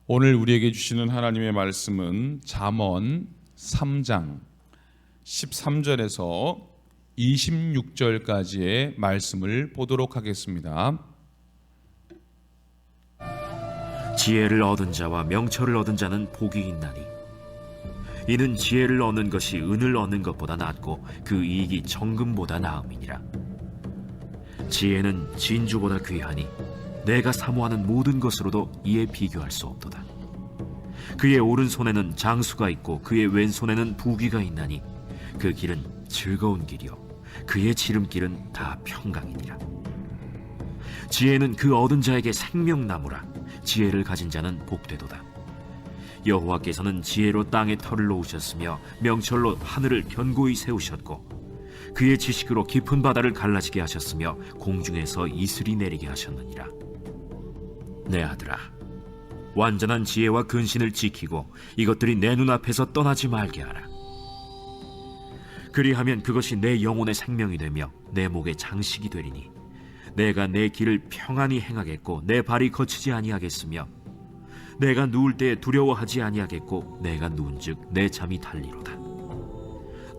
오늘 우리에게 주시는 하나님의 말씀은 잠언 3장 13절에서 26절까지의 말씀을 보도록 하겠습니다. 지혜를 얻은 자와 명철을 얻은 자는 복이 있나니 이는 지혜를 얻는 것이 은을 얻는 것보다 낫고 그 이익이 정금보다 나음이니라. 지혜는 진주보다 귀하니 내가 사모하는 모든 것으로도 이에 비교할 수 없도다. 그의 오른손에는 장수가 있고 그의 왼손에는 부귀가 있나니 그 길은 즐거운 길이요 그의 지름길은 다 평강이니라. 지혜는 그 얻은 자에게 생명나무라. 지혜를 가진 자는 복되도다. 여호와께서는 지혜로 땅에 털을 놓으셨으며 명철로 하늘을 견고히 세우셨고 그의 지식으로 깊은 바다를 갈라지게 하셨으며 공중에서 이슬이 내리게 하셨느니라. 내 아들아, 완전한 지혜와 근신을 지키고 이것들이 내 눈앞에서 떠나지 말게 하라. 그리하면 그것이 내 영혼의 생명이 되며 내 목의 장식이 되리니 내가 내 길을 평안히 행하겠고 내 발이 거치지 아니하겠으며 내가 누울 때에 두려워하지 아니하겠고 내가 누운즉 내 잠이 달리로다.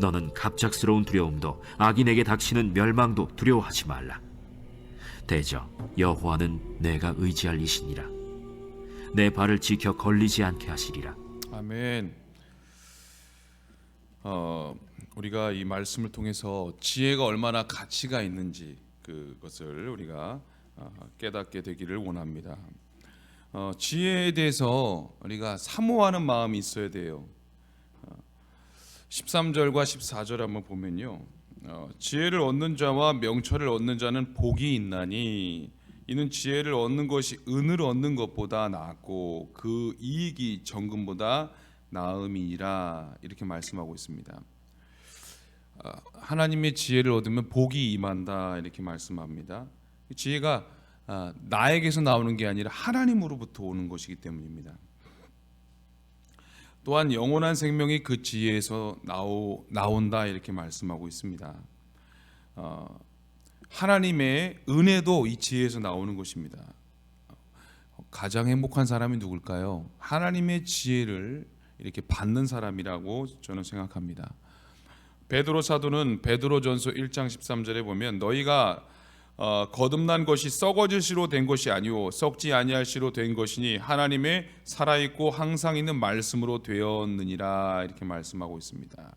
너는 갑작스러운 두려움도 악인에게 닥치는 멸망도 두려워하지 말라. 대저 여호와는 내가 의지할 이시니라. 내 발을 지켜 걸리지 않게 하시리라. 아멘. 우리가 이 말씀을 통해서 지혜가 얼마나 가치가 있는지 그것을 우리가 깨닫게 되기를 원합니다. 지혜에 대해서 우리가 사모하는 마음이 있어야 돼요. 13절과 14절 한번 보면요, 지혜를 얻는 자와 명철을 얻는 자는 복이 있나니 이는 지혜를 얻는 것이 은을 얻는 것보다 낫고 그 이익이 정금보다 나음이니라, 이렇게 말씀하고 있습니다. 하나님의 지혜를 얻으면 복이 임한다, 이렇게 말씀합니다. 지혜가 나에게서 나오는 게 아니라 하나님으로부터 오는 것이기 때문입니다. 또한 영원한 생명이 그 지혜에서 나온다, 이렇게 말씀하고 있습니다. 하나님의 은혜도 이 지혜에서 나오는 것입니다. 가장 행복한 사람이 누굴까요? 하나님의 지혜를 이렇게 받는 사람이라고 저는 생각합니다. 베드로 사도는 베드로전서 1장 13절에 보면 너희가 거듭난 것이 썩어질 시로 된 것이 아니오 썩지 아니할 시로 된 것이니 하나님의 살아있고 항상 있는 말씀으로 되었느니라, 이렇게 말씀하고 있습니다.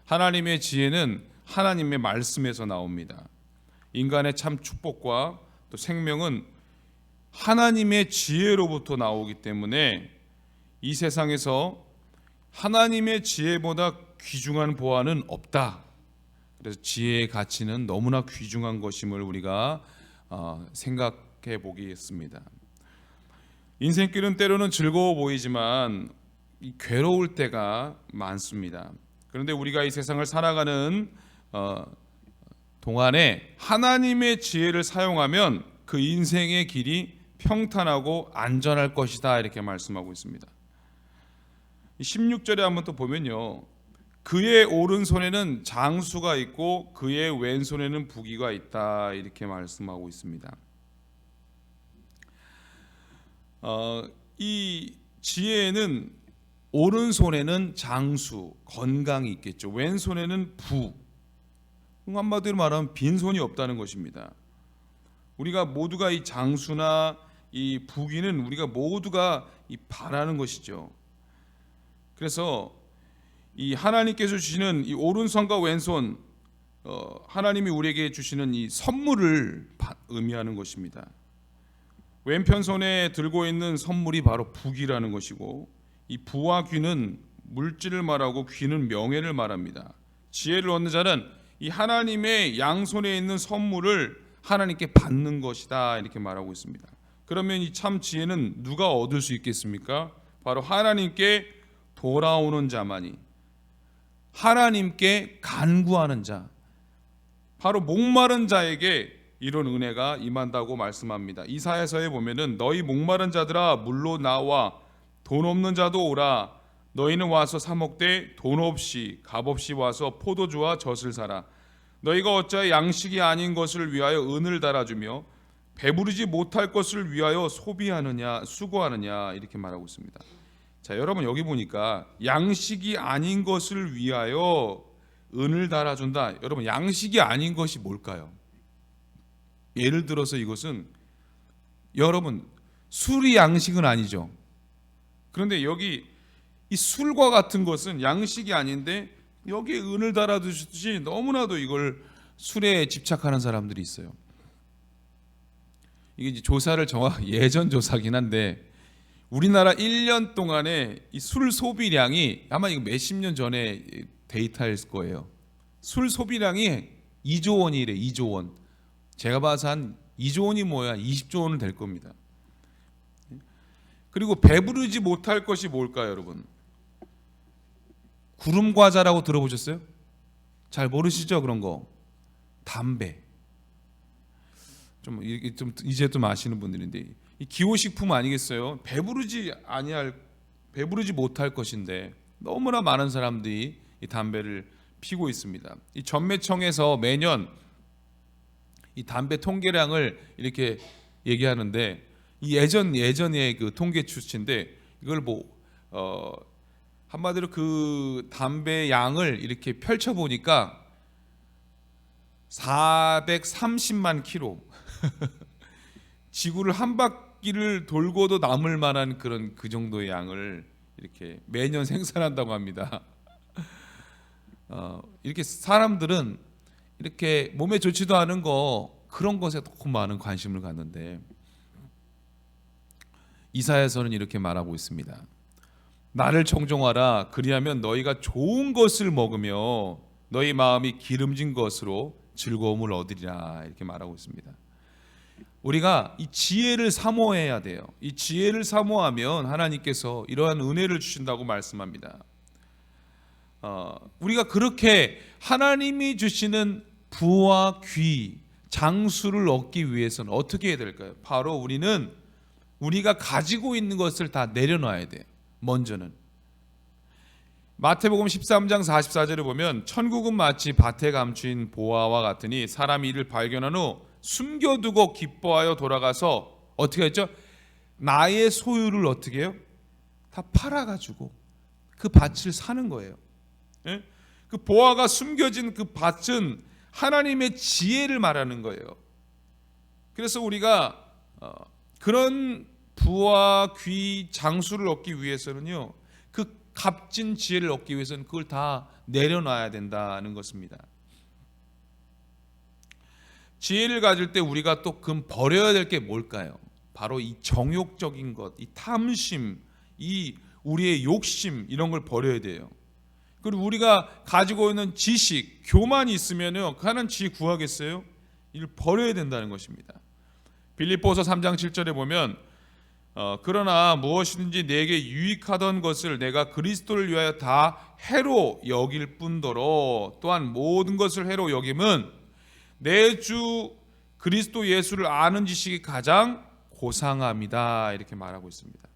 하나님의 지혜는 하나님의 말씀에서 나옵니다. 인간의 참 축복과 또 생명은 하나님의 지혜로부터 나오기 때문에 이 세상에서 하나님의 지혜보다 귀중한 보화는 없다. 그래서 지혜의 가치는 너무나 귀중한 것임을 우리가 생각해 보겠습니다. 인생길은 때로는 즐거워 보이지만 괴로울 때가 많습니다. 그런데 우리가 이 세상을 살아가는 동안에 하나님의 지혜를 사용하면 그 인생의 길이 평탄하고 안전할 것이다, 이렇게 말씀하고 있습니다. 16절에 한번 또 보면요, 그의 오른손에는 장수가 있고 그의 왼손에는 부귀가 있다, 이렇게 말씀하고 있습니다. 이 지혜는 오른손에는 장수, 건강이 있겠죠. 왼손에는 부, 한마디로 말하면 빈손이 없다는 것입니다. 우리가 모두가 이 장수나 이 부귀는 우리가 모두가 바라는 것이죠. 그래서 이 하나님께서 주시는 이 오른손과 왼손, 하나님이 우리에게 주시는 이 선물을 의미하는 것입니다. 왼편 손에 들고 있는 선물이 바로 부귀라는 것이고, 이 부와 귀는 물질을 말하고 귀는 명예를 말합니다. 지혜를 얻는 자는 이 하나님의 양손에 있는 선물을 하나님께 받는 것이다, 이렇게 말하고 있습니다. 그러면 이 참 지혜는 누가 얻을 수 있겠습니까? 바로 하나님께 돌아오는 자만이, 하나님께 간구하는 자, 바로 목마른 자에게 이런 은혜가 임한다고 말씀합니다. 이사야서에 보면은 너희 목마른 자들아 물로 나와 돈 없는 자도 오라. 너희는 와서 사 먹되 돈 없이 값없이 와서 포도주와 젖을 사라. 너희가 어찌하여 양식이 아닌 것을 위하여 은을 달아주며 배부르지 못할 것을 위하여 소비하느냐 수고하느냐 이렇게 말하고 있습니다. 자, 여러분 여기 보니까 양식이 아닌 것을 위하여 은을 달아준다. 여러분 양식이 아닌 것이 뭘까요? 예를 들어서 이것은 여러분 술이 양식은 아니죠. 그런데 여기 이 술과 같은 것은 양식이 아닌데 여기에 은을 달아두듯이 너무나도 이걸 술에 집착하는 사람들이 있어요. 이게 이제 조사를 예전 조사긴 한데 우리나라 1년 동안에 이 술 소비량이 아마 이거 몇십 년 전에 데이터일 거예요. 술 소비량이 2조 원이래. 2조 원. 제가 봐서 한 2조 원이 뭐야? 20조 원은 될 겁니다. 그리고 배부르지 못할 것이 뭘까요, 여러분? 구름 과자라고 들어보셨어요? 잘 모르시죠, 그런 거? 담배. 좀 이제 좀 아시는 분들인데 이 기호식품 아니겠어요? 배부르지 못할 것인데 너무나 많은 사람들이 이 담배를 피고 있습니다. 이 전매청에서 매년 이 담배 통계량을 이렇게 얘기하는데 이 예전의 그 통계 수치인데 이걸 한마디로 그 담배 양을 이렇게 펼쳐 보니까 430만 킬로 지구를 한 바퀴를 돌고도 남을 만한 그 정도의 양을 이렇게 매년 생산한다고 합니다. 이렇게 사람들은 이렇게 몸에 좋지도 않은 그런 것에 너무 많은 관심을 갖는데 이사야서는 이렇게 말하고 있습니다. 나를 청종하라. 그리하면 너희가 좋은 것을 먹으며 너희 마음이 기름진 것으로 즐거움을 얻으리라. 이렇게 말하고 있습니다. 우리가 이 지혜를 사모해야 돼요. 이 지혜를 사모하면 하나님께서 이러한 은혜를 주신다고 말씀합니다. 우리가 그렇게 하나님이 주시는 부와 귀, 장수를 얻기 위해서는 어떻게 해야 될까요? 바로 우리가 가지고 있는 것을 다 내려놔야 돼요. 먼저는 마태복음 13장 44절을 보면 천국은 마치 밭에 감추인 보화와 같으니 사람이 이를 발견한 후 숨겨두고 기뻐하여 돌아가서 어떻게 했죠? 나의 소유를 어떻게 해요? 다 팔아가지고 그 밭을 사는 거예요. 예? 그 보화가 숨겨진 그 밭은 하나님의 지혜를 말하는 거예요. 그래서 우리가 그런 부와 귀, 장수를 얻기 위해서는요, 그 값진 지혜를 얻기 위해서는 그걸 다 내려놔야 된다는 것입니다. 지혜를 가질 때 우리가 또 버려야 될 게 뭘까요? 바로 이 정욕적인 것, 이 탐심, 이 우리의 욕심 이런 걸 버려야 돼요. 그리고 우리가 가지고 있는 지식, 교만이 있으면요, 하나님 지혜 구하겠어요? 이를 버려야 된다는 것입니다. 빌립보서 3장 7절에 보면 그러나 무엇이든지 내게 유익하던 것을 내가 그리스도를 위하여 다 해로 여길 뿐더러 또한 모든 것을 해로 여김은 내 주 그리스도 예수를 아는 지식이 가장 고상함이다. 이렇게 말하고 있습니다.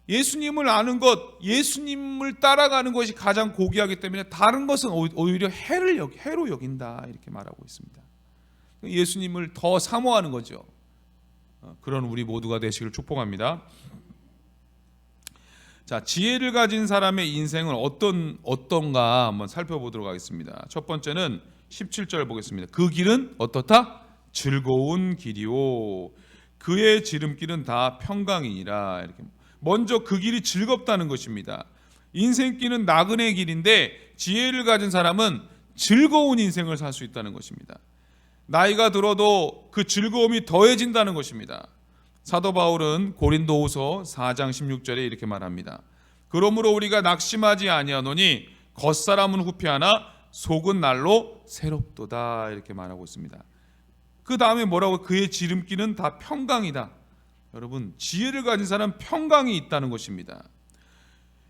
예수님을 아는 것, 예수님을 따라가는 것이 가장 고귀하기 때문에 다른 것은 오히려 해로 여긴다. 이렇게 말하고 있습니다. 예수님을 더 사모하는 거죠. 그런 우리 모두가 되시기를 축복합니다. 자, 지혜를 가진 사람의 인생은 어떤가 한번 살펴보도록 하겠습니다. 첫 번째는 17절 보겠습니다. 그 길은 어떻다? 즐거운 길이요 그의 지름길은 다 평강이니라. 이렇게 먼저 그 길이 즐겁다는 것입니다. 인생길은 나그네 길인데 지혜를 가진 사람은 즐거운 인생을 살 수 있다는 것입니다. 나이가 들어도 그 즐거움이 더해진다는 것입니다. 사도 바울은 고린도후서 4장 16절에 이렇게 말합니다. 그러므로 우리가 낙심하지 아니하노니 겉사람은 후패하나 속은 날로 새롭도다. 이렇게 말하고 있습니다. 그 다음에 뭐라고? 그의 지름길은 다 평강이다. 여러분, 지혜를 가진 사람은 평강이 있다는 것입니다.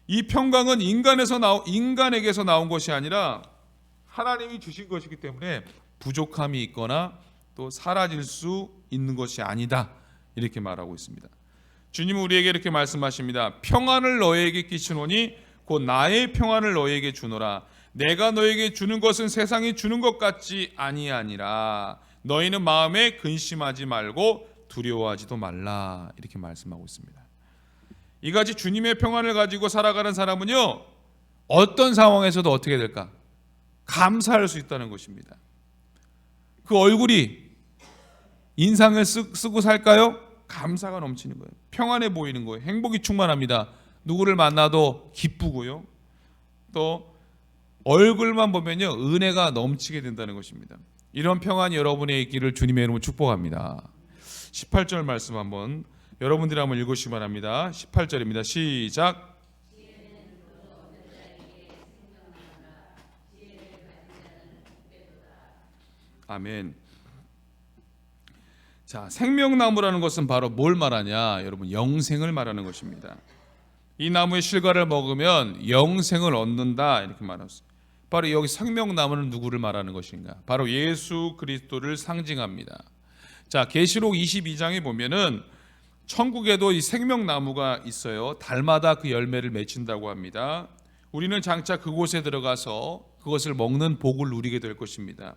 이 평강은 인간에게서 나온 것이 아니라 하나님이 주신 것이기 때문에 부족함이 있거나 또 사라질 수 있는 것이 아니다. 이렇게 말하고 있습니다. 주님은 우리에게 이렇게 말씀하십니다. 평안을 너희에게 끼치노니 곧 나의 평안을 너희에게 주노라. 내가 너희에게 주는 것은 세상이 주는 것 같지 아니하니라. 너희는 마음에 근심하지 말고 두려워하지도 말라 이렇게 말씀하고 있습니다. 이같이 주님의 평안을 가지고 살아가는 사람은요, 어떤 상황에서도 어떻게 될까? 감사할 수 있다는 것입니다. 그 얼굴이 인상을 쓰고 살까요? 감사가 넘치는 거예요. 평안해 보이는 거예요. 행복이 충만합니다. 누구를 만나도 기쁘고요. 또 얼굴만 보면요, 은혜가 넘치게 된다는 것입니다. 이런 평안이 여러분의 있기를 주님의 이름으로 축복합니다. 18절 말씀 한번 여러분들이 한번 읽으시기 바랍니다. 18절입니다. 시작. 아멘. 자, 생명나무라는 것은 바로 뭘 말하냐? 여러분, 영생을 말하는 것입니다. 이 나무의 실과를 먹으면 영생을 얻는다 이렇게 말했어요. 바로 여기 생명나무는 누구를 말하는 것인가? 바로 예수 그리스도를 상징합니다. 자, 계시록 22장에 보면은 천국에도 이 생명나무가 있어요. 달마다 그 열매를 맺힌다고 합니다. 우리는 장차 그곳에 들어가서 그것을 먹는 복을 누리게 될 것입니다.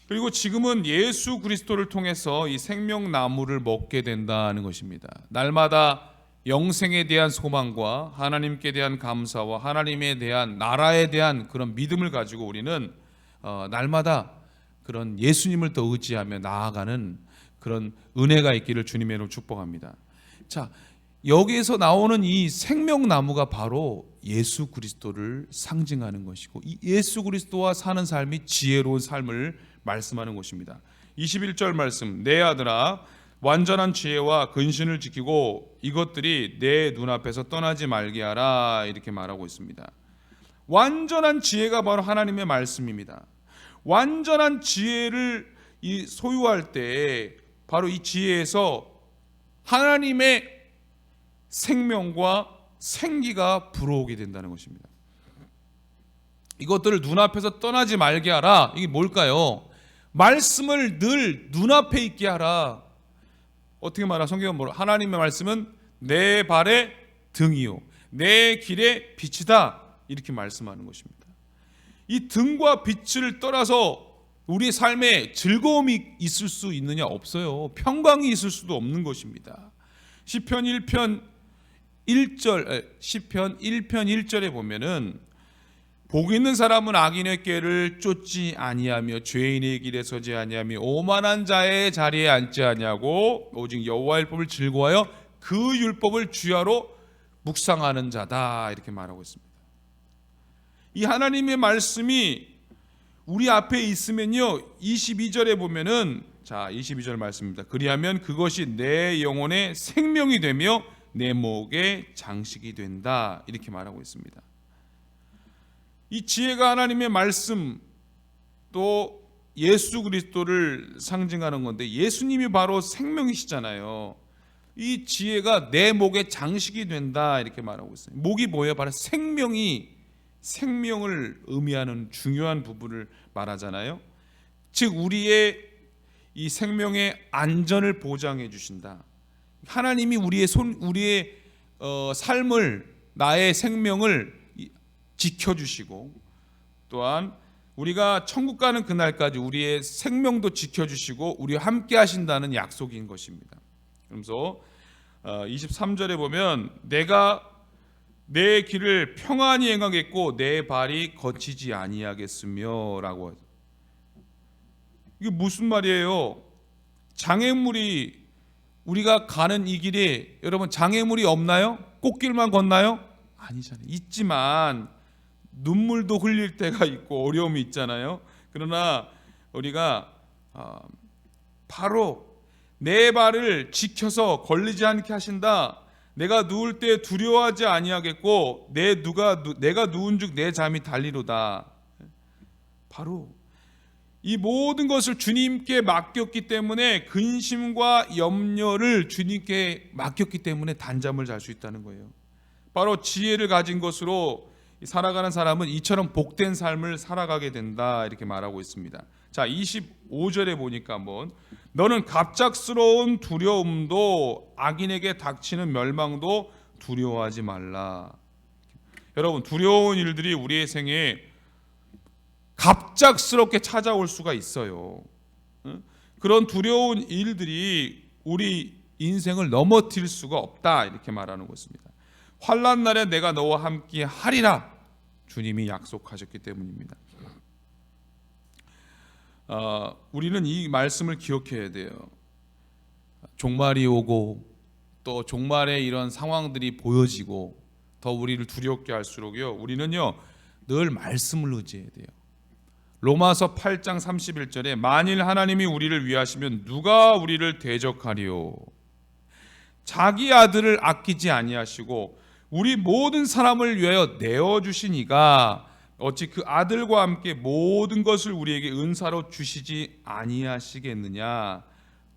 그리고 지금은 예수 그리스도를 통해서 이 생명나무를 먹게 된다는 것입니다. 날마다 영생에 대한 소망과 하나님께 대한 감사와 하나님에 대한 나라에 대한 그런 믿음을 가지고 우리는 날마다 그런 예수님을 더 의지하며 나아가는 그런 은혜가 있기를 주님의 이름으로 축복합니다. 자, 여기에서 나오는 이 생명나무가 바로 예수 그리스도를 상징하는 것이고, 이 예수 그리스도와 사는 삶이 지혜로운 삶을 말씀하는 것입니다. 21절 말씀, 내 아들아 완전한 지혜와 근신을 지키고 이것들이 내 눈앞에서 떠나지 말게 하라 이렇게 말하고 있습니다. 완전한 지혜가 바로 하나님의 말씀입니다. 완전한 지혜를 소유할 때 바로 이 지혜에서 하나님의 생명과 생기가 불어오게 된다는 것입니다. 이것들을 눈앞에서 떠나지 말게 하라. 이게 뭘까요? 말씀을 늘 눈앞에 있게 하라. 어떻게 말하? 성경은 뭐라? 하나님의 말씀은 내 발의 등이요 내 길의 빛이다 이렇게 말씀하는 것입니다. 이 등과 빛을 떠나서 우리의 삶에 즐거움이 있을 수 있느냐? 없어요. 평강이 있을 수도 없는 것입니다. 시편 1편 1절에 보면은 복 있는 사람은 악인의 꾀를 쫓지 아니하며 죄인의 길에 서지 아니하며 오만한 자의 자리에 앉지 아니하고 오직 여호와의 율법을 즐거워하여 그 율법을 주야로 묵상하는 자다 이렇게 말하고 있습니다. 이 하나님의 말씀이 우리 앞에 있으면요, 22절에 보면은, 자 22절 말씀입니다. 그리하면 그것이 내 영혼의 생명이 되며 내 목의 장식이 된다 이렇게 말하고 있습니다. 이 지혜가 하나님의 말씀 또 예수 그리스도를 상징하는 건데, 예수님이 바로 생명이시잖아요. 이 지혜가 내 목의 장식이 된다 이렇게 말하고 있어요. 목이 뭐예요? 바로 생명을 의미하는 중요한 부분을 말하잖아요. 즉 우리의 이 생명의 안전을 보장해 주신다. 하나님이 우리의 삶을, 나의 생명을 지켜주시고, 또한 우리가 천국 가는 그날까지 우리의 생명도 지켜주시고 우리와 함께 하신다는 약속인 것입니다. 그러면서 23절에 보면 내가 내 길을 평안히 행하겠고 내 발이 거치지 아니하겠으며 라고 하죠. 이게 무슨 말이에요? 장애물이, 우리가 가는 이 길에 여러분 장애물이 없나요? 꽃길만 걷나요? 아니잖아요. 있지만 눈물도 흘릴 때가 있고 어려움이 있잖아요. 그러나 우리가 바로 내 발을 지켜서 걸리지 않게 하신다. 내가 누울 때 두려워하지 아니하겠고 내가 누운즉 내 잠이 달리로다. 바로 이 모든 것을 주님께 맡겼기 때문에, 근심과 염려를 주님께 맡겼기 때문에 단잠을 잘 수 있다는 거예요. 바로 지혜를 가진 것으로 살아가는 사람은 이처럼 복된 삶을 살아가게 된다 이렇게 말하고 있습니다. 자 25절에 보니까 한번, 너는 갑작스러운 두려움도 악인에게 닥치는 멸망도 두려워하지 말라. 여러분, 두려운 일들이 우리의 생에 갑작스럽게 찾아올 수가 있어요. 그런 두려운 일들이 우리 인생을 넘어뜨릴 수가 없다, 이렇게 말하는 것입니다. 환난 날에 내가 너와 함께 하리라 주님이 약속하셨기 때문입니다. 우리는 이 말씀을 기억해야 돼요. 종말이 오고 또 종말의 이런 상황들이 보여지고 더 우리를 두렵게 할수록요, 우리는요 늘 말씀을 의지해야 돼요. 로마서 8장 31절에 만일 하나님이 우리를 위하시면 누가 우리를 대적하리요. 자기 아들을 아끼지 아니하시고 우리 모든 사람을 위하여 내어주시니가 어찌 그 아들과 함께 모든 것을 우리에게 은사로 주시지 아니하시겠느냐.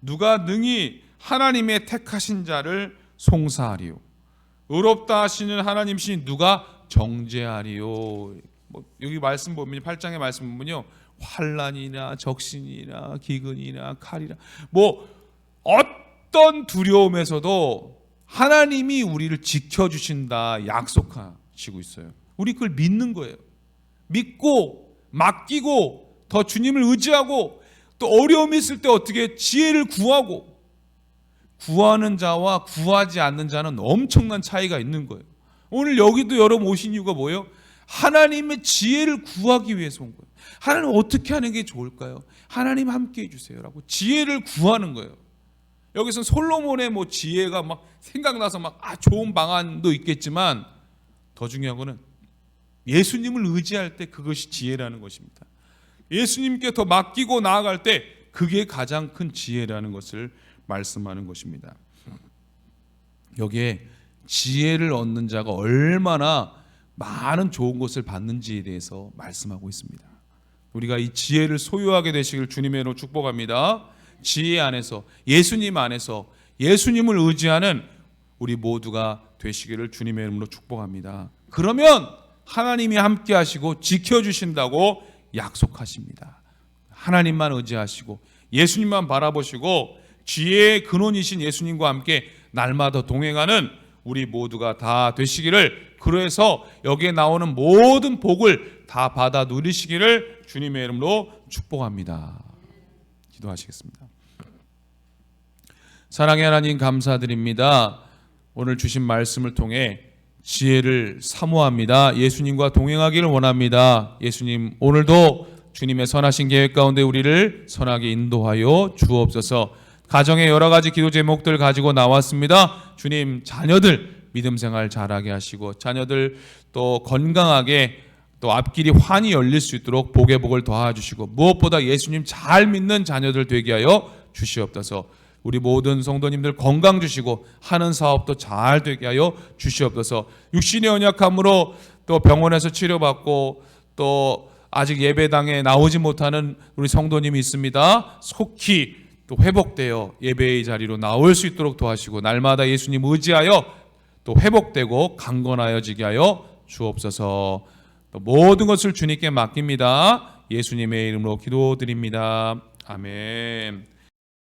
누가 능히 하나님의 택하신 자를 송사하리요. 의롭다 하시는 하나님이신 누가 정죄하리요. 여기 말씀 보면 8장의 말씀 보면요, 환난이나 적신이나 기근이나 칼이나 어떤 두려움에서도 하나님이 우리를 지켜주신다 약속하시고 있어요. 우리 그걸 믿는 거예요. 믿고 맡기고 더 주님을 의지하고 또 어려움이 있을 때 어떻게 지혜를 구하고, 구하는 자와 구하지 않는 자는 엄청난 차이가 있는 거예요. 오늘 여기도 여러분 오신 이유가 뭐예요? 하나님의 지혜를 구하기 위해서 온 거예요. 하나님 어떻게 하는 게 좋을까요? 하나님 함께 해주세요 라고 지혜를 구하는 거예요. 여기서 솔로몬의 지혜가 막 생각나서 좋은 방안도 있겠지만 더 중요한 거는 예수님을 의지할 때 그것이 지혜라는 것입니다. 예수님께 더 맡기고 나아갈 때 그게 가장 큰 지혜라는 것을 말씀하는 것입니다. 여기에 지혜를 얻는 자가 얼마나 많은 좋은 것을 받는지에 대해서 말씀하고 있습니다. 우리가 이 지혜를 소유하게 되시길 주님의 이름으로 축복합니다. 지혜 안에서, 예수님 안에서 예수님을 의지하는 우리 모두가 되시기를 주님의 이름으로 축복합니다. 그러면 하나님이 함께 하시고 지켜주신다고 약속하십니다. 하나님만 의지하시고 예수님만 바라보시고 지혜의 근원이신 예수님과 함께 날마다 동행하는 우리 모두가 다 되시기를, 그래서 여기에 나오는 모든 복을 다 받아 누리시기를 주님의 이름으로 축복합니다. 기도하시겠습니다. 사랑의 하나님 감사드립니다. 오늘 주신 말씀을 통해 지혜를 사모합니다. 예수님과 동행하기를 원합니다. 예수님, 오늘도 주님의 선하신 계획 가운데 우리를 선하게 인도하여 주옵소서. 가정의 여러 가지 기도 제목들 가지고 나왔습니다. 주님, 자녀들 믿음 생활 잘하게 하시고 자녀들 또 건강하게 또 앞길이 환히 열릴 수 있도록 복의 복을 더하주시고 무엇보다 예수님 잘 믿는 자녀들 되게 하여 주시옵소서. 우리 모든 성도님들 건강 주시고 하는 사업도 잘 되게 하여 주시옵소서. 육신의 연약함으로 또 병원에서 치료받고 또 아직 예배당에 나오지 못하는 우리 성도님이 있습니다. 속히 또 회복되어 예배의 자리로 나올 수 있도록 도와주시고 날마다 예수님 의지하여 또 회복되고 강건하여지게 하여 주옵소서. 또 모든 것을 주님께 맡깁니다. 예수님의 이름으로 기도드립니다. 아멘.